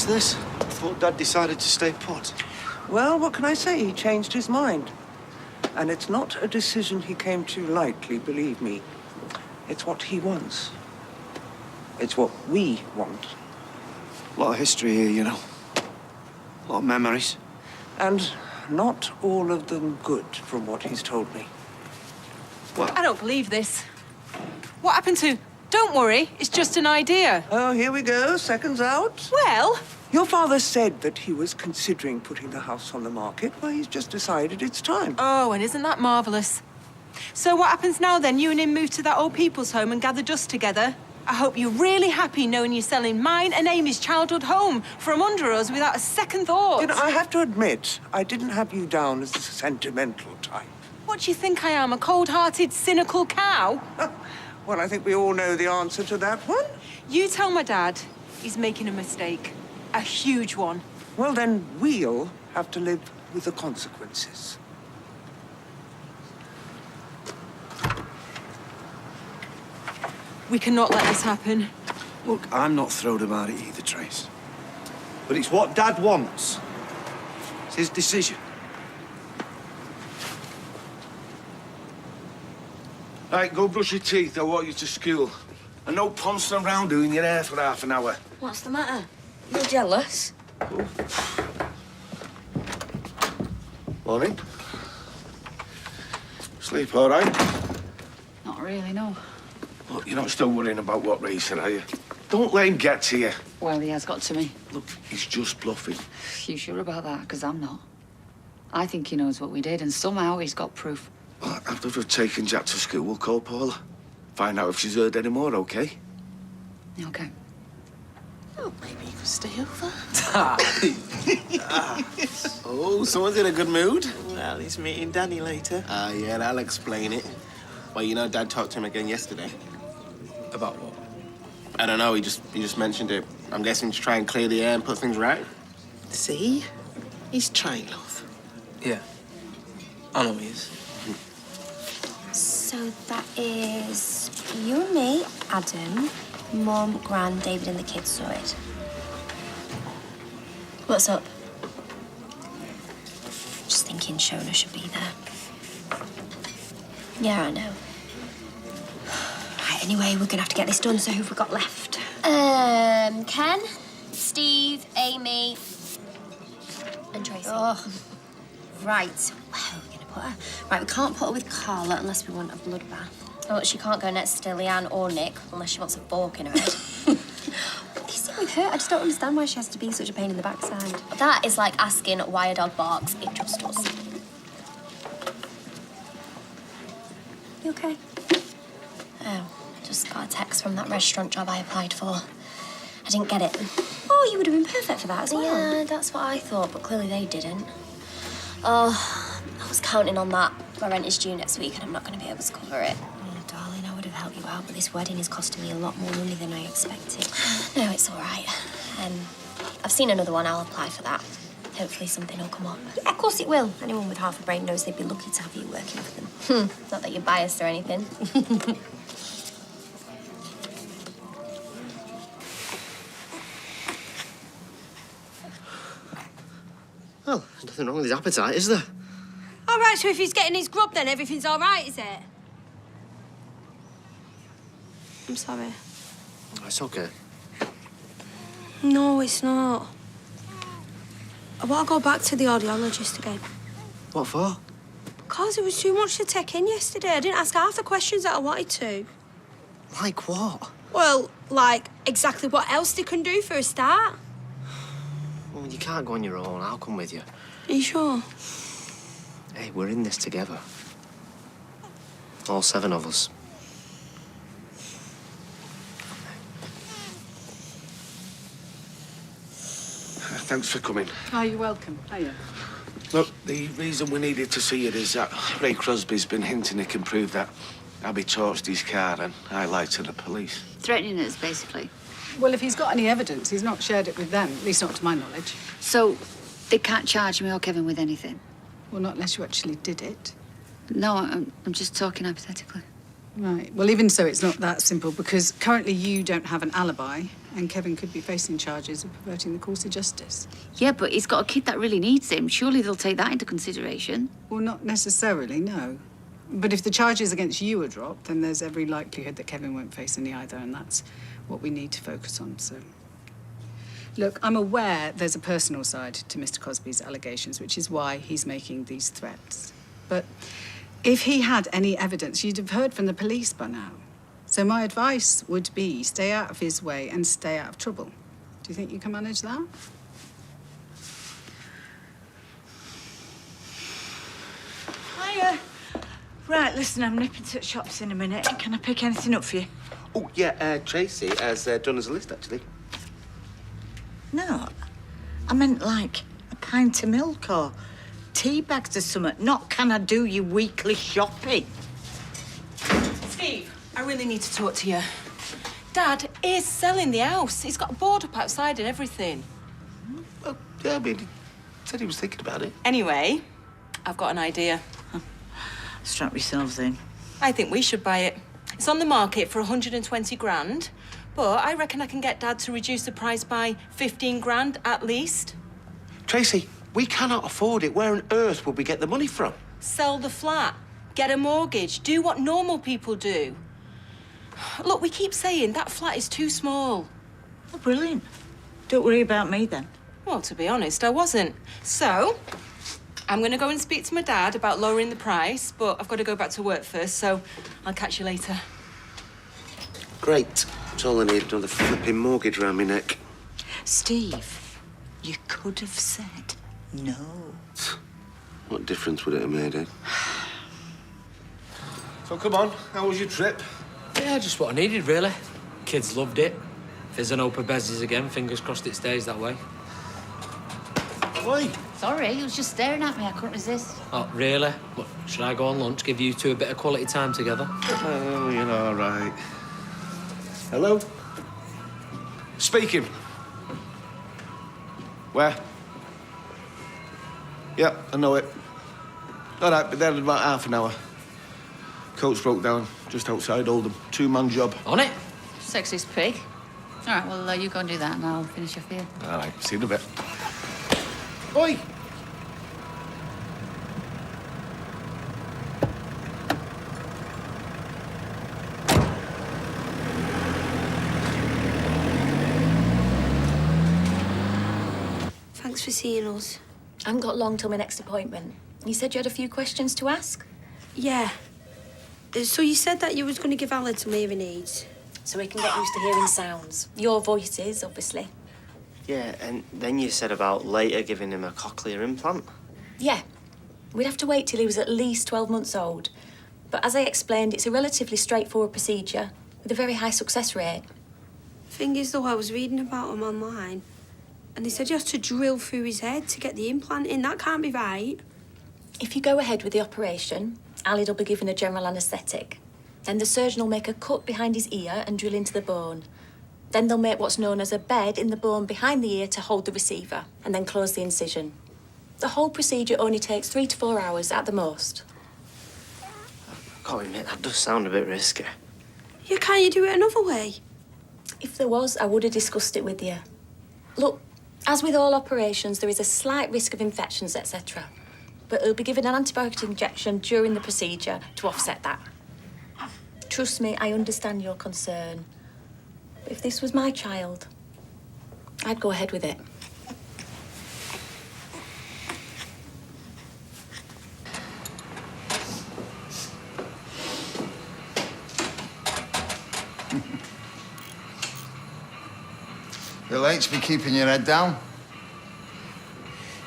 this? I thought Dad decided to stay put. Well, what can I say? He changed his mind. And it's not a decision he came to lightly, believe me. It's what he wants. It's what we want. A lot of history here, you know. A lot of memories. And not all of them good, from what he's told me. Well, I don't believe this. What happened to... Don't worry, it's just an idea. Oh, here we go. Seconds out. Well... Your father said that he was considering putting the house on the market. Well, he's just decided it's time. Oh, and isn't that marvellous? So what happens now, then? You and him move to that old people's home and gather dust together? I hope you're really happy knowing you're selling mine and Amy's childhood home from under us without a second thought. You know, I have to admit, I didn't have you down as the sentimental type. What do you think I am, a cold-hearted, cynical cow? Well, I think we all know the answer to that one. You tell my dad he's making a mistake. A huge one. Well, then we'll have to live with the consequences. We cannot let this happen. look, I'm not thrilled about it either, Trace. But it's what Dad wants. It's his decision. Right, go brush your teeth. I want you to school. And no pouncing around doing your hair for half an hour. What's the matter? You're jealous? Morning. Sleep all right? Not really, no. Look, you're not still worrying about what Ray said, are you? Don't let him get to you. Well, he has got to me. Look, he's just bluffing. You sure about that? Because I'm not. I think he knows what we did, and somehow he's got proof. Well, after we've taken Jack to school, we'll call Paula. Find out if she's heard any more, OK? Okay. Oh, maybe you could stay over. Oh, someone's in a good mood. Well, he's meeting Danny later. Yeah, that'll explain it. Well, you know, Dad talked to him again yesterday. About what? I don't know, he just mentioned it. I'm guessing to try and clear the air and put things right. See? He's trying, love. Yeah. I know he is. So that is you and me, Adam, Mum, Gran, David and the kids saw it. What's up? Just thinking Shona should be there. Yeah, I know. Right, anyway, we're gonna have to get this done, so who've we got left? Ken, Steve, Amy, and Tracy. Oh, right. Where are we gonna put her? Right, we can't put her with Carla unless we want a bloodbath. Oh, she can't go next to Leanne or Nick unless she wants a fork in her head. What is it with her? I just don't understand why she has to be such a pain in the backside. That is like asking why a dog barks. It just does. You okay? Oh, just got a text from that restaurant job I applied for. I didn't get it. Oh, you would have been perfect for that as well. Yeah, that's what I thought, but clearly they didn't. Oh, I was counting on that. My rent is due next week and I'm not going to be able to cover it. Oh, darling, I would have helped you out, but this wedding is costing me a lot more money than I expected. No, it's all right. I've seen another one. I'll apply for that. Hopefully something will come up. Yeah, of course it will. Anyone with half a brain knows they'd be lucky to have you working for them. Not that you're biased or anything. Well, there's nothing wrong with his appetite, is there? All right, so if he's getting his grub, then everything's all right, is it? I'm sorry. It's okay. No, it's not. I want to go back to the audiologist again. What for? Because it was too much to take in yesterday. I didn't ask half the questions that I wanted to. Like what? Well, like, exactly what else they can do for a start. Well, you can't go on your own. I'll come with you. Are you sure? Hey, we're in this together. All 7 of us. Thanks for coming. Oh, you're welcome. Hiya. Look, the reason we needed to see you is that Ray Crosby's been hinting he can prove that Abby torched his car and I lied to the police. Threatening us, basically. Well, if he's got any evidence, he's not shared it with them, at least not to my knowledge. So, they can't charge me or Kevin with anything? Well, not unless you actually did it. No, I'm just talking hypothetically. Right. Well, even so, it's not that simple, because currently you don't have an alibi, And Kevin could be facing charges of perverting the course of justice. Yeah, but he's got a kid that really needs him. Surely they'll take that into consideration. Well, not necessarily, no. But if the charges against you are dropped, then there's every likelihood that Kevin won't face any either, and that's what we need to focus on, so... Look, I'm aware there's a personal side to Mr. Cosby's allegations, which is why he's making these threats. But if he had any evidence, you'd have heard from the police by now. So my advice would be stay out of his way and stay out of trouble. Do you think you can manage that? Hiya. Right, listen, I'm nipping to the shops in a minute. Can I pick anything up for you? Oh, yeah, Tracy has done us a list, actually. No, I meant like a pint of milk or tea bags or something. Not can I do your weekly shopping? Steve, I really need to talk to you. Dad is selling the house. He's got a board up outside and everything. Oh, yeah, I mean, he said he was thinking about it. Anyway, I've got an idea. Strap yourselves in. I think we should buy it. It's on the market for 120 grand, but I reckon I can get Dad to reduce the price by 15 grand at least. Tracy, we cannot afford it. Where on earth would we get the money from? Sell the flat, get a mortgage, do what normal people do. Look, we keep saying that flat is too small. Oh, brilliant. Don't worry about me then. Well, to be honest, I wasn't. So, I'm going to go and speak to my dad about lowering the price, but I've got to go back to work first, so I'll catch you later. Great. That's all I need, another flipping mortgage around my neck. Steve, you could have said no. What difference would it have made, eh? So, come on. How was your trip? Yeah, just what I needed, really. Kids loved it. If there's an open Bezies again, fingers crossed it stays that way. Oi! Sorry, he was just staring at me. I couldn't resist. Oh, really? What, should I go on lunch, give you two a bit of quality time together? Oh, you're all right. Hello? Speaking. Where? Yep, I know it. All right, but there in about half an hour. Coach broke down just outside Oldham. Two-man job. On it? Sexiest pig. All right, well, you go and do that and I'll finish off here. All right, see you in a bit. Oi! Thanks for seeing us. I haven't got long till my next appointment. You said you had a few questions to ask? Yeah. So you said that you was going to give Alan some hearing aids? So he can get used to hearing sounds. Your voices, obviously. Yeah, and then you said about later giving him a cochlear implant. Yeah. We'd have to wait till he was at least 12 months old. But as I explained, it's a relatively straightforward procedure with a very high success rate. Thing is, though, I was reading about him online, and they said you have to drill through his head to get the implant in. That can't be right. If you go ahead with the operation, Alid will be given a general anaesthetic. Then the surgeon will make a cut behind his ear and drill into the bone. Then they'll make what's known as a bed in the bone behind the ear to hold the receiver, and then close the incision. The whole procedure only takes 3 to 4 hours at the most. I've got to admit, that does sound a bit risky. Yeah, can't you do it another way? If there was, I would have discussed it with you. Look, as with all operations, there is a slight risk of infections, etc. But he'll be given an antibiotic injection during the procedure to offset that. Trust me, I understand your concern. But if this was my child, I'd go ahead with it. You'll H be keeping your head down.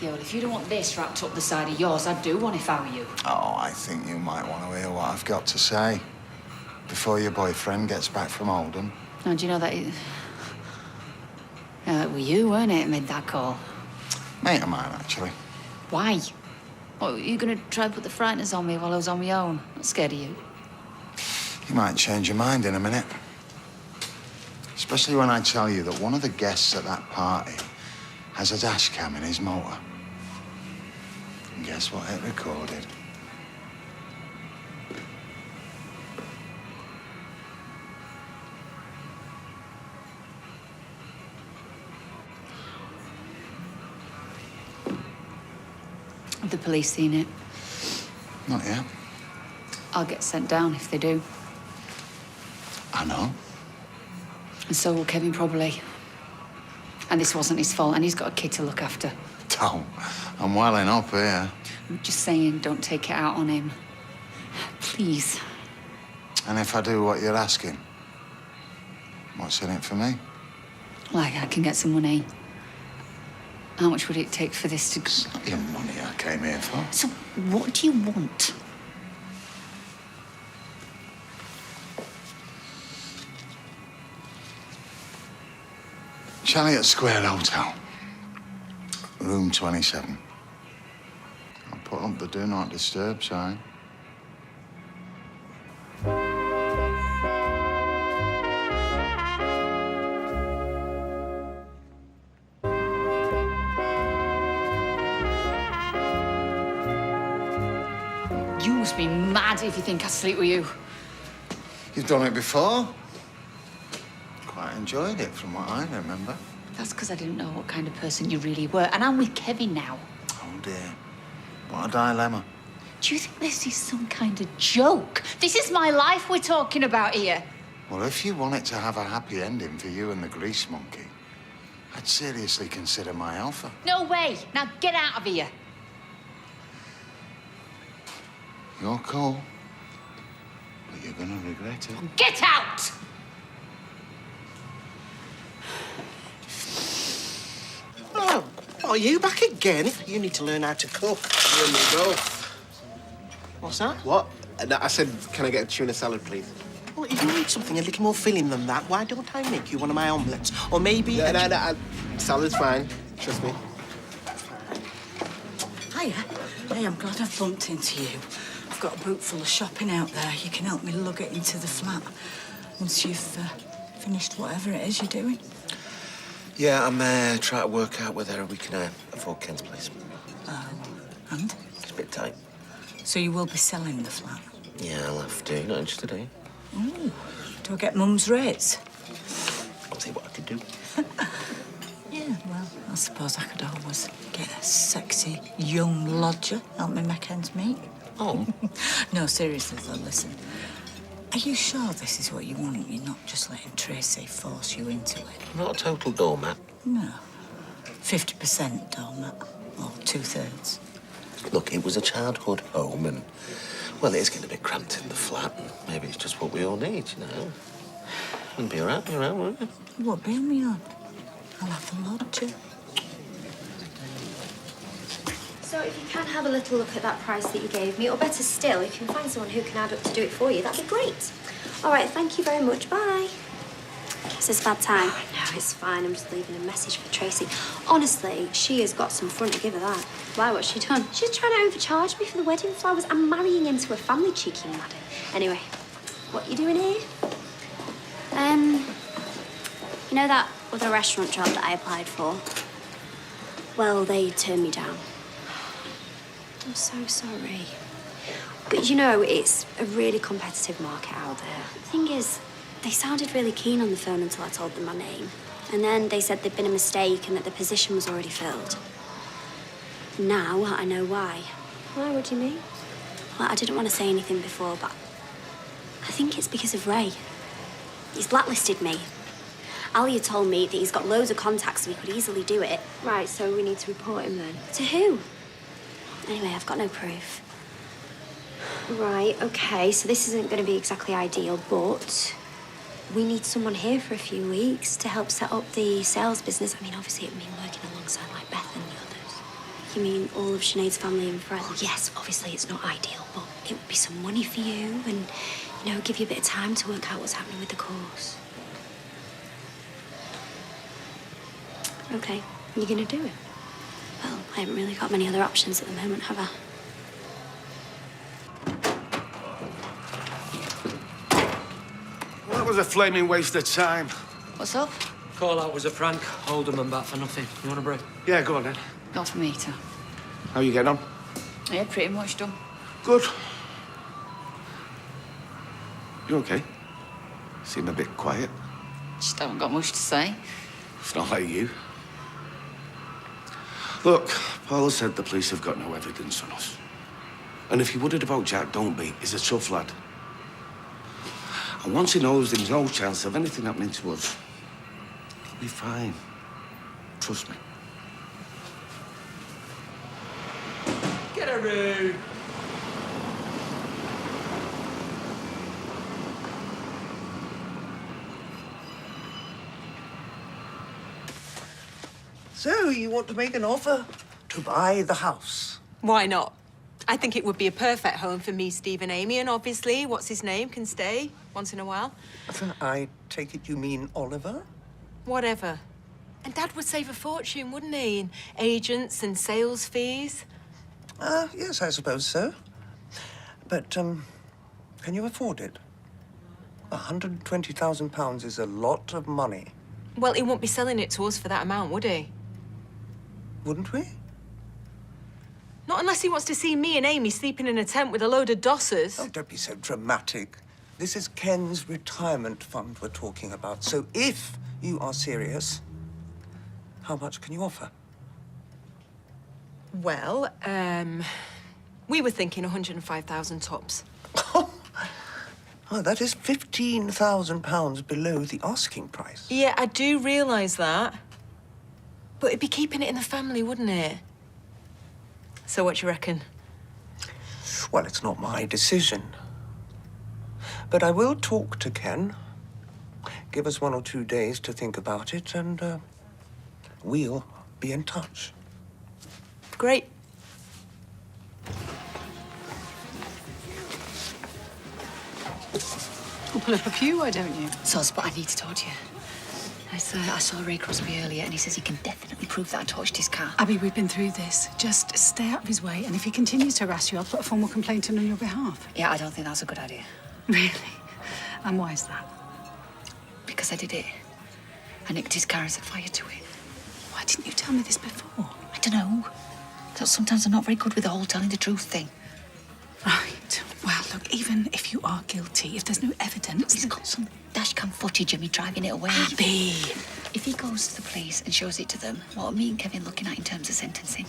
Yeah, well, if you don't want this wrapped up the side of yours, I'd do one if I were you. Oh, I think you might want to hear what I've got to say before your boyfriend gets back from Oldham. Now, do you know that... Yeah, that were you, weren't it, made that call? Mate of mine, actually. Why? What, are you going to try and put the frighteners on me while I was on my own? I'm not scared of you. You might change your mind in a minute. Especially when I tell you that one of the guests at that party has a dash cam in his motor. And guess what it recorded? Have the police seen it? Not yet. I'll get sent down if they do. I know. And so will Kevin probably. And this wasn't his fault, and he's got a kid to look after. Don't. I'm welling up here. I'm just saying, don't take it out on him. Please. And if I do what you're asking, what's in it for me? Like, I can get some money. How much would it take for this to... It's not your money I came here for. So, what do you want? Chariot Square Hotel. Room 27. I'll put up the Do Not Disturb sign. You must be mad if you think I sleep with you. You've done it before. Quite enjoyed it, from what I remember. That's because I didn't know what kind of person you really were. And I'm with Kevin now. Oh, dear. What a dilemma. Do you think this is some kind of joke? This is my life we're talking about here. Well, if you want it to have a happy ending for you and the grease monkey, I'd seriously consider my offer. No way. Now get out of here. You're cool, but you're gonna regret it. Get out! Oh, are you back again? You need to learn how to cook. You and me both. What's that? What? No, I said, can I get a tuna salad, please? Well, if you need something a little more filling than that, why don't I make you one of my omelettes? Or maybe... No. Salad's fine. Trust me. Hiya. Hey, I'm glad I bumped into you. I've got a boot full of shopping out there. You can help me lug it into the flat once you've finished whatever it is you're doing. Yeah, I'm trying to work out whether we can afford Ken's place. And? It's a bit tight. So you will be selling the flat? Yeah, I'll have to. Not interested, eh? Ooh. Do I get Mum's rates? I'll see what I can do. Yeah, well, I suppose I could always get a sexy young lodger, help me make ends meet. Oh? No, seriously, though, listen. Are you sure this is what you want? You're not just letting Tracy force you into it? Not a total doormat. No. 50% doormat, or 2/3. Look, it was a childhood home and, well, it is getting a bit cramped in the flat and maybe it's just what we all need, you know? Wouldn't be around, wouldn't it? What, bail me on? I'll have the lodger. So if you can have a little look at that price that you gave me, or better still, if you can find someone who can add up to do it for you, that'd be great. All right, thank you very much. Bye. Is this a bad time? Oh, no, it's fine. I'm just leaving a message for Tracy. Honestly, she has got some front to give her that. Why? What's she done? She's trying to overcharge me for the wedding flowers. I'm marrying into a family, cheeky madam. Anyway, what you doing here? You know that other restaurant job that I applied for? Well, they turned me down. I'm so sorry. But you know, it's a really competitive market out there. The thing is, they sounded really keen on the phone until I told them my name. And then they said there'd been a mistake and that the position was already filled. Now I know why. Why? What do you mean? Well, I didn't want to say anything before, but I think it's because of Ray. He's blacklisted me. Ali had told me that he's got loads of contacts so he could easily do it. Right, so we need to report him then. To who? Anyway, I've got no proof. Right, okay, so this isn't going to be exactly ideal, but we need someone here for a few weeks to help set up the sales business. I mean, obviously it would mean working alongside like Beth and the others. You mean all of Sinead's family and friends? Oh, yes, obviously it's not ideal, but it would be some money for you and, you know, give you a bit of time to work out what's happening with the course. Okay, you're going to do it? Well, I haven't really got many other options at the moment, have I? Well, that was a flaming waste of time. What's up? Call out was a prank. Hold them and back for nothing. You want a break? Yeah, go on then. Not for me, to. How you getting on? Yeah, pretty much done. Good. You okay? Seem a bit quiet. Just haven't got much to say. It's not like you. Look, Paula said the police have got no evidence on us. And if you're worried about Jack Don't-Be, he's a tough lad. And once he knows there's no chance of anything happening to us, he'll be fine. Trust me. Get a room. So, you want to make an offer to buy the house? Why not? I think it would be a perfect home for me, Steve, and Amy, and obviously, what's his name, can stay once in a while. I take it you mean Oliver? Whatever. And Dad would save a fortune, wouldn't he? In agents and sales fees. Yes, I suppose so. But, can you afford it? £120,000 is a lot of money. Well, he won't be selling it to us for that amount, would he? Wouldn't we? Not unless he wants to see me and Amy sleeping in a tent with a load of dossers. Oh, don't be so dramatic. This is Ken's retirement fund we're talking about. So if you are serious, how much can you offer? Well, we were thinking 105,000 tops. Oh, that is £15,000 below the asking price. Yeah, I do realise that. But it'd be keeping it in the family, wouldn't it? So what do you reckon? Well, it's not my decision. But I will talk to Ken. Give us 1 or 2 days to think about it, and we'll be in touch. Great. We'll pull up a pew, why don't you? Sos, but I need to talk to you. I saw Ray Crosby earlier, and he says he can definitely prove that I torched his car. Abby, we've been through this. Just stay out of his way, and if he continues to harass you, I'll put a formal complaint in on your behalf. Yeah, I don't think that's a good idea. Really? And why is that? Because I did it. I nicked his car and set fire to it. Why didn't you tell me this before? I don't know. Sometimes I'm not very good with the whole telling the truth thing. Right. Well, look, even if you are guilty, if there's no evidence... He's got some dashcam footage of me driving it away. Abby! If he goes to the police and shows it to them, what are me and Kevin looking at in terms of sentencing?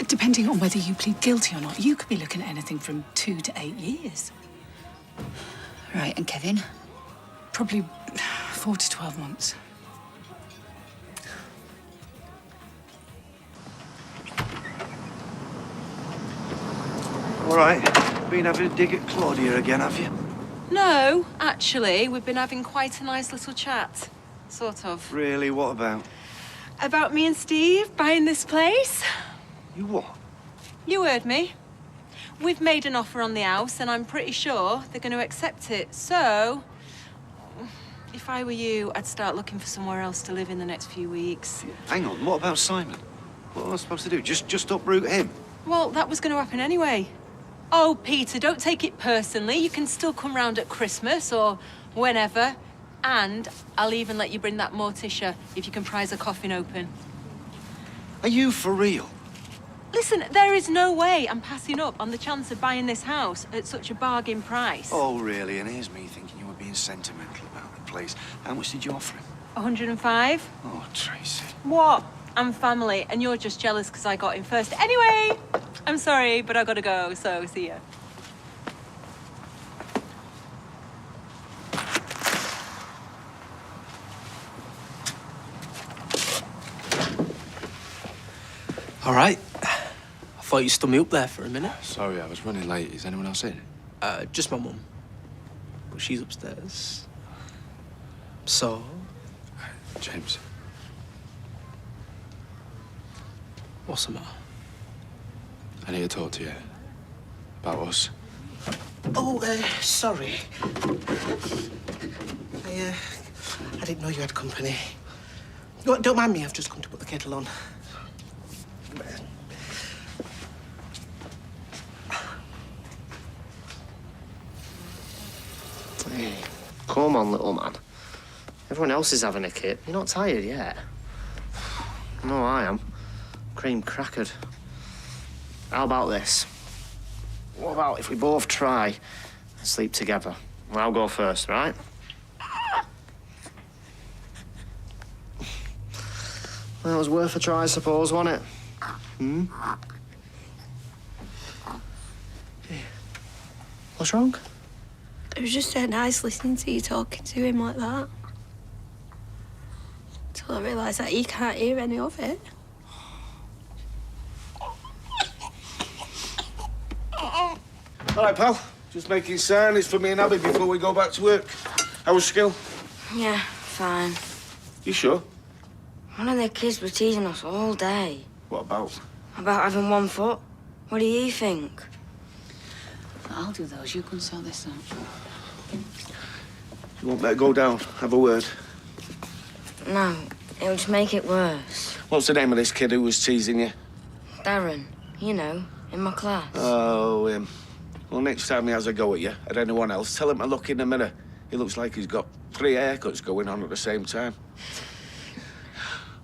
Depending on whether you plead guilty or not, you could be looking at anything from 2 to 8 years. Right, and Kevin? Probably 4 to 12 months. All right. Been having a dig at Claudia again, have you? No, actually, we've been having quite a nice little chat. Sort of. Really? What about? About me and Steve buying this place. You what? You heard me. We've made an offer on the house, and I'm pretty sure they're going to accept it. So, if I were you, I'd start looking for somewhere else to live in the next few weeks. Hang on, what about Simon? What am I supposed to do? Just uproot him? Well, that was going to happen anyway. Oh, Peter, don't take it personally. You can still come round at Christmas or whenever. And I'll even let you bring that Morticia if you can prise a coffin open. Are you for real? Listen, there is no way I'm passing up on the chance of buying this house at such a bargain price. Oh, really? And here's me thinking you were being sentimental about the place. How much did you offer him? 105? Oh, Tracy. What? I'm family, and you're just jealous because I got in first. Anyway, I'm sorry, but I gotta go, so see ya. All right. I thought you stood me up there for a minute. Sorry, I was running late. Is anyone else in? Just my mum. But she's upstairs. So? James. What's the matter? I need to talk to you. About us. Oh, sorry. I didn't know you had company. Don't mind me, I've just come to put the kettle on. Hey, come on, little man. Everyone else is having a kip. You're not tired yet. No, I am. Cream crackered. How about this? What about if we both try and sleep together? Well, I'll go first, right? That was worth a try, I suppose, wasn't it? Hmm? What's wrong? It was just so nice listening to you talking to him like that. Till I realised that he can't hear any of it. All right, pal. Just making signs for me and Abby before we go back to work. How was school? Yeah, fine. You sure? One of the kids was teasing us all day. What about? About having 1 foot. What do you think? I'll do those. You can sort this out. You won't let it go down. Have a word. No, it'll just make it worse. What's the name of this kid who was teasing you? Darren, you know, in my class. Oh, him. Well, next time he has a go at you, at anyone else, tell him to look in the mirror. He looks like he's got 3 haircuts going on at the same time.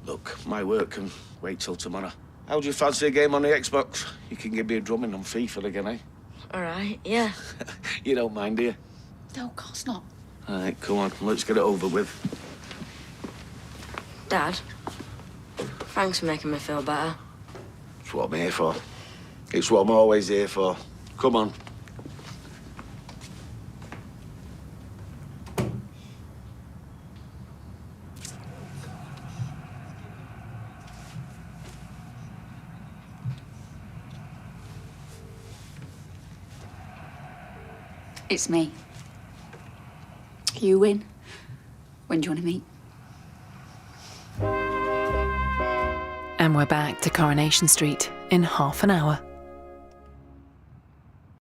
Look, my work can wait till tomorrow. How do you fancy a game on the Xbox? You can give me a drumming on FIFA again, eh? All right, yeah. You don't mind, do you? No, of course not. All right, come on, let's get it over with. Dad, thanks for making me feel better. It's what I'm here for. It's what I'm always here for. Come on. It's me. You win. When do you want to meet? And we're back to Coronation Street in half an hour.